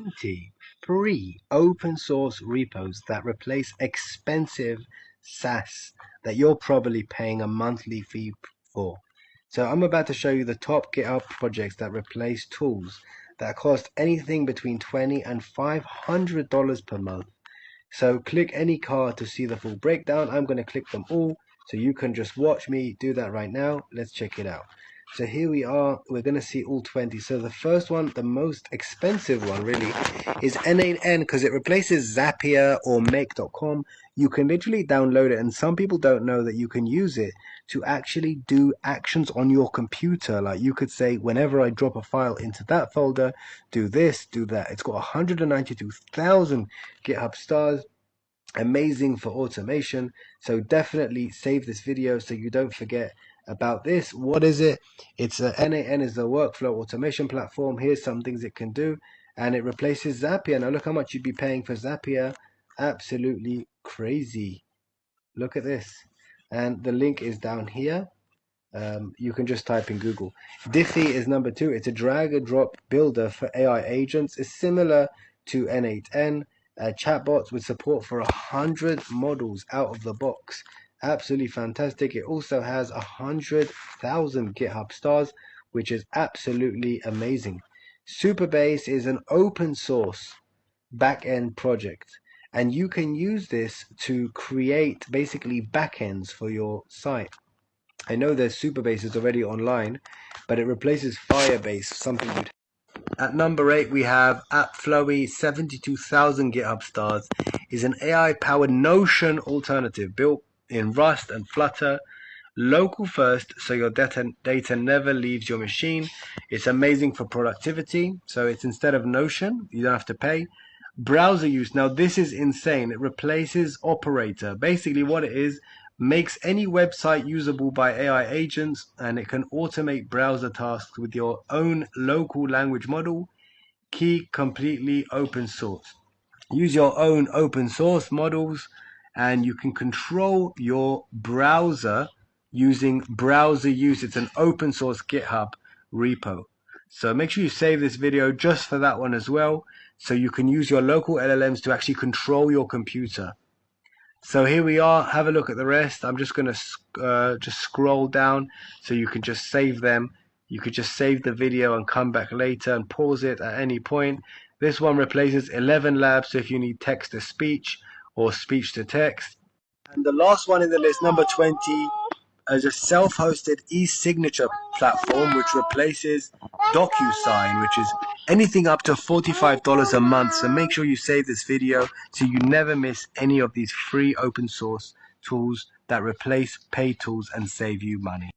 20 free open source repos that replace expensive SaaS that you're probably paying a monthly fee for. So I'm about to show you the top GitHub projects that replace tools that cost anything between $20 and $500 per month. So click any card to see the full breakdown. I'm going to click them all so you can just watch me do that right now. Let's check it out. So here we are, we're going to see all 20. So the first one, the most expensive one really, is N8N because it replaces Zapier or Make.com. You can literally download it, and some people don't know that you can use it to actually do actions on your computer. Like you could say, whenever I drop a file into that folder, do this, do that. It's got 192,000 GitHub stars. Amazing for automation. So definitely save this video so you don't forget about this. What is it? It's N8N is the workflow automation platform. Here's some things it can do, and it replaces Zapier. Now look how much you'd be paying for Zapier. Absolutely crazy. Look at this, and the link is down here. You can just type in Google. Diffie is number 2. It's a drag and drop builder for AI agents. It's similar to N8N. Chatbots with support for 100 models out of the box. Absolutely fantastic. It also has 100,000 GitHub stars, which is absolutely amazing. Superbase is an open source backend project, and you can use this to create basically backends for your site. I know there's Superbase is already online, but it replaces Firebase, something you'd. At number 8, we have AppFlowy. 72,000 GitHub stars. Is an AI-powered Notion alternative built in Rust and Flutter. Local first, so your data never leaves your machine. It's amazing for productivity. So it's instead of Notion, you don't have to pay. Browser use. Now this is insane. It replaces Operator. Basically what it is, makes any website usable by AI agents, and it can automate browser tasks with your own local language model. Key, completely open source. Use your own open source models, and you can control your browser using browser use. It's an open source GitHub repo. So make sure you save this video just for that one as well, so you can use your local LLMs to actually control your computer. So here we are. Have a look at the rest. I'm just going to just scroll down so you can just save them. You could just save the video and come back later and pause it at any point. This one replaces 11 labs, so if you need text to speech or speech to text. And the last one in the list, number 20, is a self-hosted e-signature platform which replaces DocuSign, which is anything up to $45 a month. So make sure you save this video so you never miss any of these free open source tools that replace paid tools and save you money.